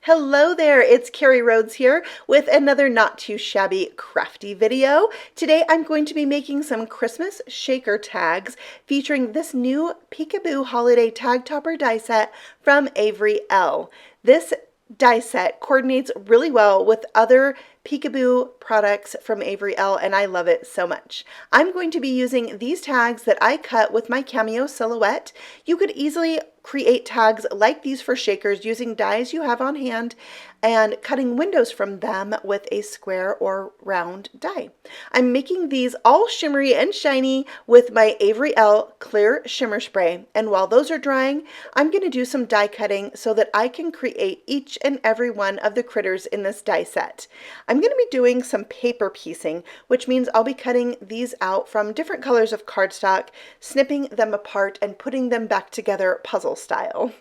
Hello there, it's Carrie Rhodes here with another not too shabby crafty video. Today I'm going to be making some Christmas shaker tags featuring this new Peekaboo Holiday Tag Topper die set from Avery Elle. This die set coordinates really well with other Peekaboo products from Avery Elle, and I love it so much. I'm going to be using these tags that I cut with my Cameo Silhouette. You could easily create tags like these for shakers using dies you have on hand and cutting windows from them with a square or round die. I'm making these all shimmery and shiny with my Avery Elle clear shimmer spray, and while those are drying, I'm going to do some die cutting so that I can create each and every one of the critters in this die set. I'm going to be doing some paper piecing, which means I'll be cutting these out from different colors of cardstock, snipping them apart and putting them back together puzzle style.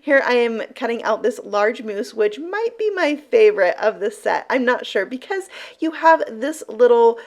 Here I am cutting out this large moose, which might be my favorite of the set. I'm not sure, because you have this little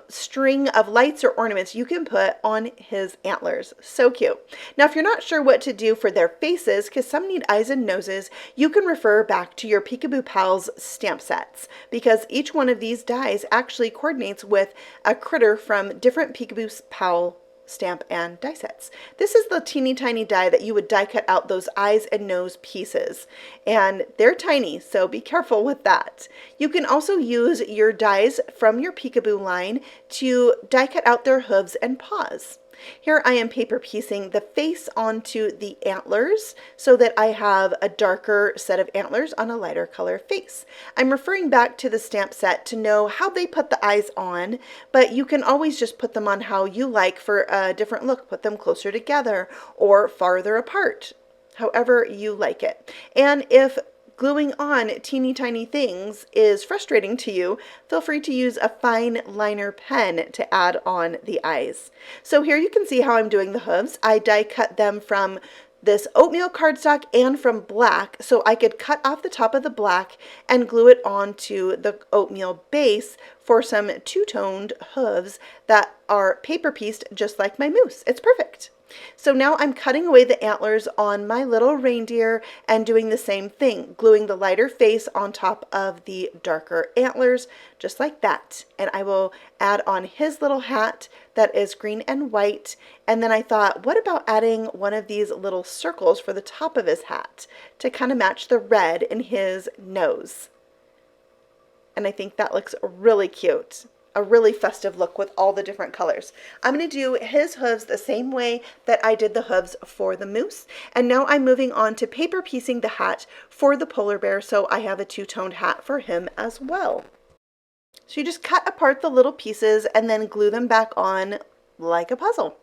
string of lights or ornaments you can put on his antlers. So cute. Now, if you're not sure what to do for their faces, because some need eyes and noses, you can refer back to your Peekaboo Pals stamp sets, because each one of these dies actually coordinates with a critter from different Peekaboo Pal stamp and die sets. This is the teeny tiny die that you would die cut out those eyes and nose pieces, and they're tiny, so be careful with that. You can also use your dies from your Peekaboo line to die cut out their hooves and paws. Here I am paper piecing the face onto the antlers so that I have a darker set of antlers on a lighter color face. I'm referring back to the stamp set to know how they put the eyes on, but you can always just put them on how you like for a different look. Put them closer together or farther apart, however you like it. And if gluing on teeny tiny things is frustrating to you, feel free to use a fine liner pen to add on the eyes. So here you can see how I'm doing the hooves. I die cut them from this oatmeal cardstock and from black, so I could cut off the top of the black and glue it onto the oatmeal base for some two-toned hooves that are paper pieced just like my moose. It's perfect. So now I'm cutting away the antlers on my little reindeer and doing the same thing, gluing the lighter face on top of the darker antlers, just like that. And I will add on his little hat that is green and white. And then I thought, what about adding one of these little circles for the top of his hat to kind of match the red in his nose? And I think that looks really cute. A really festive look with all the different colors. I'm going to do his hooves the same way that I did the hooves for the moose. And now I'm moving on to paper piecing the hat for the polar bear, so I have a two-toned hat for him as well. So you just cut apart the little pieces and then glue them back on like a puzzle,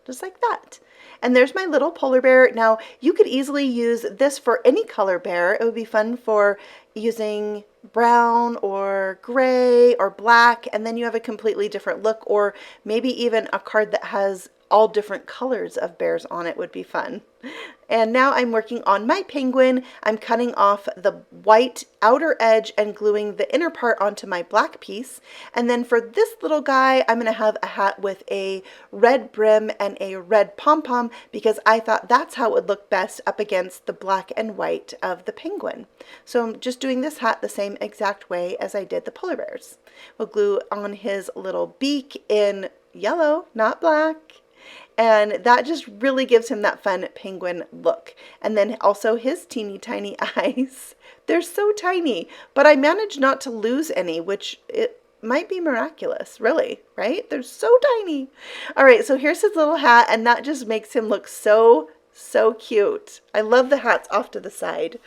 just like that. And there's my little polar bear. Now, you could easily use this for any color bear. It would be fun for using brown or gray or black, and then you have a completely different look, or maybe even a card that has all different colors of bears on it would be fun. And now I'm working on my penguin. I'm cutting off the white outer edge and gluing the inner part onto my black piece. And then for this little guy, I'm going to have a hat with a red brim and a red pom-pom, because I thought that's how it would look best up against the black and white of the penguin. So I'm just doing this hat the same exact way as I did the polar bears. We'll glue on his little beak in yellow, not black. And that just really gives him that fun penguin look. And then also his teeny tiny eyes. They're so tiny, but I managed not to lose any, which it might be miraculous, really, right? They're so tiny. All right, so here's his little hat, and that just makes him look so cute. I love the hats off to the side.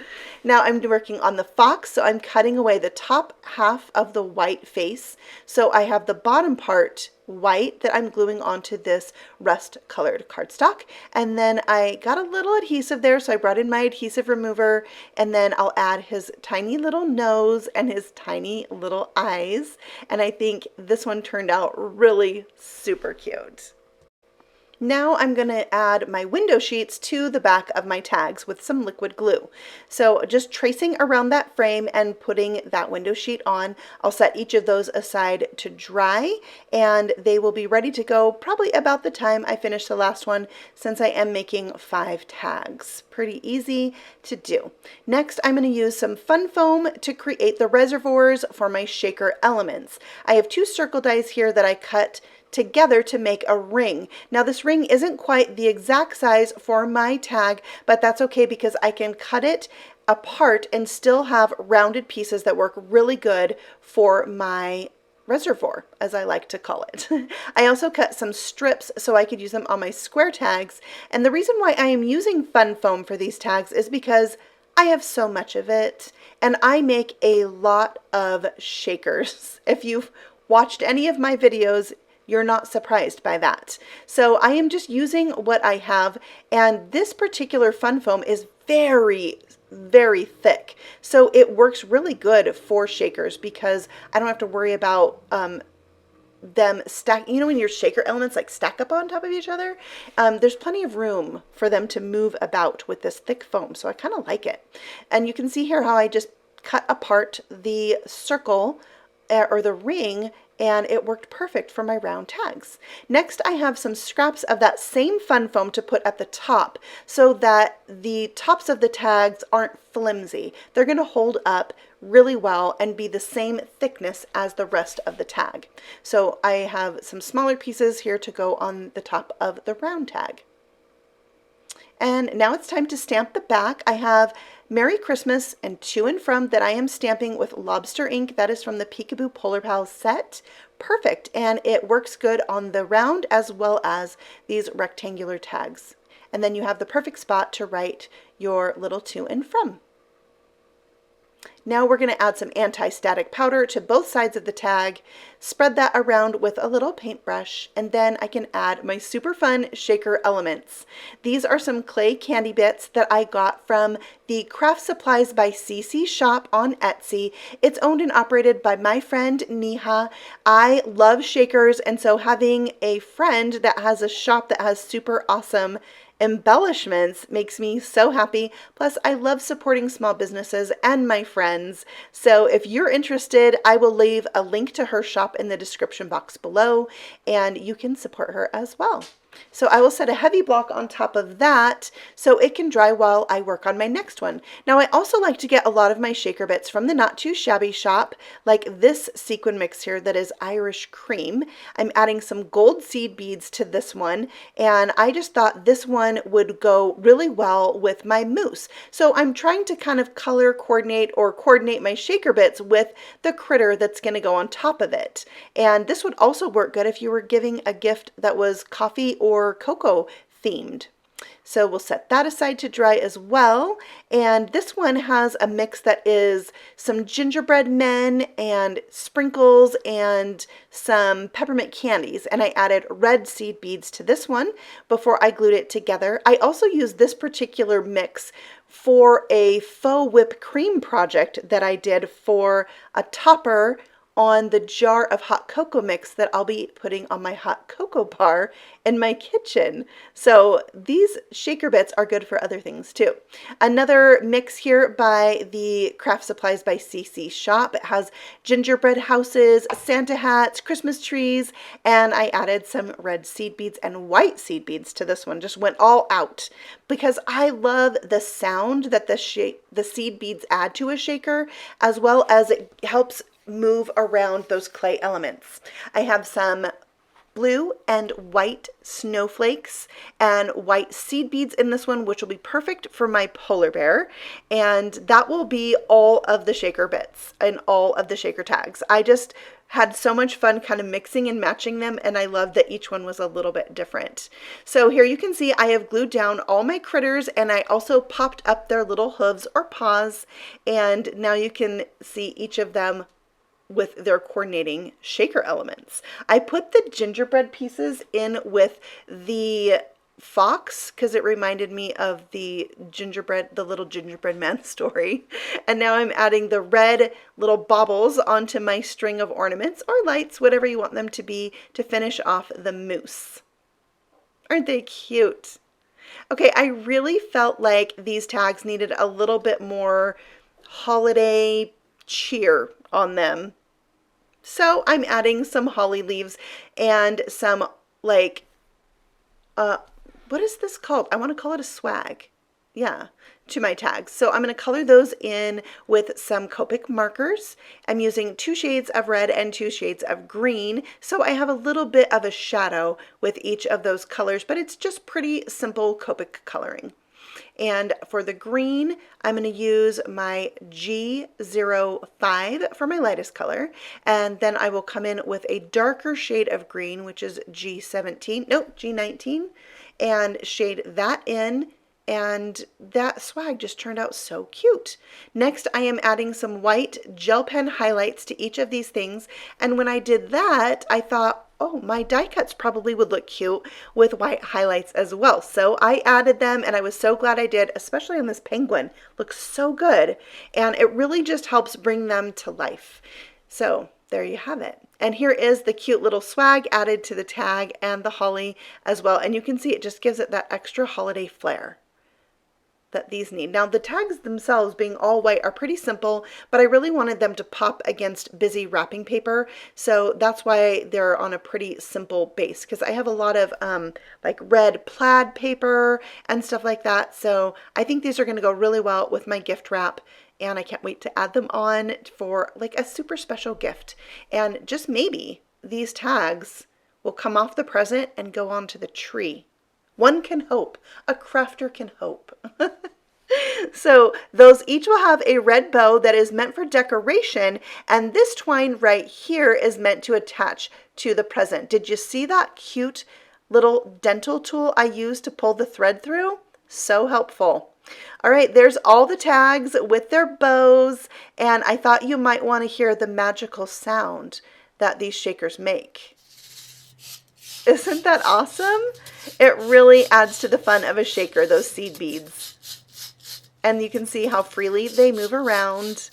Now I'm working on the fox, so I'm cutting away the top half of the white face. So I have the bottom part white that I'm gluing onto this rust colored cardstock. And then I got a little adhesive there, so I brought in my adhesive remover, and then I'll add his tiny little nose and his tiny little eyes. And I think this one turned out really super cute. Now I'm going to add my window sheets to the back of my tags with some liquid glue. So just tracing around that frame and putting that window sheet on. I'll set each of those aside to dry, and they will be ready to go probably about the time I finish the last one, since I am making 5 tags. Pretty easy to do. Next, I'm going to use some fun foam to create the reservoirs for my shaker elements. I have 2 circle dies here that I cut together to make a ring. Now this ring isn't quite the exact size for my tag, but that's okay because I can cut it apart and still have rounded pieces that work really good for my reservoir, as I like to call it. I also cut some strips so I could use them on my square tags, and the reason why I am using fun foam for these tags is because I have so much of it, and I make a lot of shakers. If you've watched any of my videos, you're not surprised by that. So I am just using what I have, and this particular fun foam is very thick. So it works really good for shakers because I don't have to worry about them stack, you know, when your shaker elements like stack up on top of each other, there's plenty of room for them to move about with this thick foam. So I kind of like it. And you can see here how I just cut apart the circle or the ring, and it worked perfect for my round tags. Next, I have some scraps of that same fun foam to put at the top so that the tops of the tags aren't flimsy. They're going to hold up really well and be the same thickness as the rest of the tag. So I have some smaller pieces here to go on the top of the round tag. And now it's time to stamp the back. I have Merry Christmas and To and From that I am stamping with lobster ink. That is from the Peekaboo Polar Pals set. Perfect, and it works good on the round as well as these rectangular tags. And then you have the perfect spot to write your little To and From. Now we're going to add some anti-static powder to both sides of the tag, spread that around with a little paintbrush, and then I can add my super fun shaker elements. These are some clay candy bits that I got from the Craft Supplies by CC shop on Etsy. It's owned and operated by my friend Neha. I love shakers, and so having a friend that has a shop that has super awesome embellishments makes me so happy. Plus, I love supporting small businesses and my friends. So if you're interested, I will leave a link to her shop in the description box below, and you can support her as well. So I will set a heavy block on top of that so it can dry while I work on my next one. Now I also like to get a lot of my shaker bits from the Not Too Shabby shop, like this sequin mix here that is Irish cream. I'm adding some gold seed beads to this one, and I just thought this one would go really well with my mousse. So I'm trying to kind of color coordinate or coordinate my shaker bits with the critter that's going to go on top of it. And this would also work good if you were giving a gift that was coffee or cocoa themed. So we'll set that aside to dry as well. And this one has a mix that is some gingerbread men and sprinkles and some peppermint candies. And I added red seed beads to this one before I glued it together. I also used this particular mix for a faux whipped cream project that I did for a topper on the jar of hot cocoa mix that I'll be putting on my hot cocoa bar in my kitchen. So these shaker bits are good for other things too. Another mix here by the Craft Supplies by CC shop. It has gingerbread houses, Santa hats, Christmas trees, and I added some red seed beads and white seed beads to this one. Just went all out because I love the sound that the seed beads add to a shaker, as well as it helps move around those clay elements. I have some blue and white snowflakes and white seed beads in this one, which will be perfect for my polar bear. And that will be all of the shaker bits and all of the shaker tags. I just had so much fun kind of mixing and matching them, and I love that each one was a little bit different. So here you can see I have glued down all my critters, and I also popped up their little hooves or paws, and now you can see each of them with their coordinating shaker elements. I put the gingerbread pieces in with the fox because it reminded me of the little gingerbread man story. And now I'm adding the red little baubles onto my string of ornaments or lights, whatever you want them to be, to finish off the mousse. Aren't they cute? Okay, I really felt like these tags needed a little bit more holiday cheer on them. So I'm adding some holly leaves and some like, uh, what is this called? I want to call it a swag. Yeah, to my tags. So I'm going to color those in with some Copic markers. I'm using 2 shades of red and 2 shades of green. So I have a little bit of a shadow with each of those colors, but it's just pretty simple Copic coloring. And for the green, I'm going to use my G05 for my lightest color. And then I will come in with a darker shade of green, which is G17, nope, G19, and shade that in. And that swag just turned out so cute. Next, I am adding some white gel pen highlights to each of these things. And when I did that, I thought, oh, my die cuts probably would look cute with white highlights as well. So I added them and I was so glad I did, especially on this penguin. Looks so good. And it really just helps bring them to life. So there you have it. And here is the cute little swag added to the tag and the holly as well. And you can see it just gives it that extra holiday flair that these need. Now the tags themselves being all white are pretty simple, but I really wanted them to pop against busy wrapping paper. So that's why they're on a pretty simple base, because I have a lot of like red plaid paper and stuff like that. So I think these are going to go really well with my gift wrap. And I can't wait to add them on for like a super special gift. And just maybe these tags will come off the present and go onto the tree. One can hope. A crafter can hope. So those each will have a red bow that is meant for decoration, and this twine right here is meant to attach to the present. Did you see that cute little dental tool I used to pull the thread through? So helpful. All right, there's all the tags with their bows, and I thought you might want to hear the magical sound that these shakers make. Isn't that awesome? It really adds to the fun of a shaker, those seed beads. And you can see how freely they move around.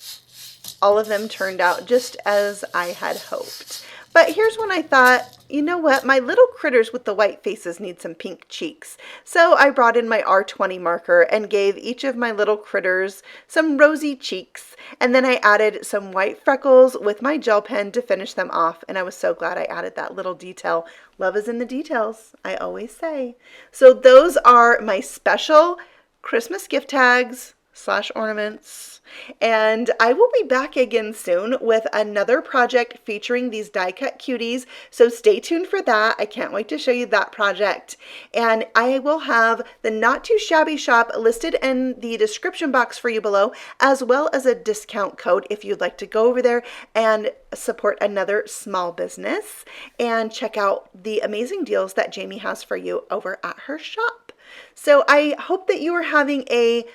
All of them turned out just as I had hoped. But here's when I thought, you know what, my little critters with the white faces need some pink cheeks. So I brought in my R20 marker and gave each of my little critters some rosy cheeks. And then I added some white freckles with my gel pen to finish them off. And I was so glad I added that little detail. Love is in the details, I always say. So those are my special Christmas gift tags / ornaments, and I will be back again soon with another project featuring these die cut cuties, so stay tuned for that. I can't wait to show you that project, and I will have the Not Too Shabby shop listed in the description box for you below, as well as a discount code if you'd like to go over there and support another small business and check out the amazing deals that Jamie has for you over at her shop. So I hope that you are having a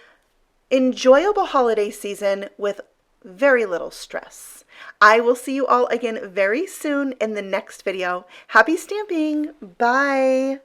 enjoyable holiday season with very little stress. I will see you all again very soon in the next video. Happy stamping! Bye!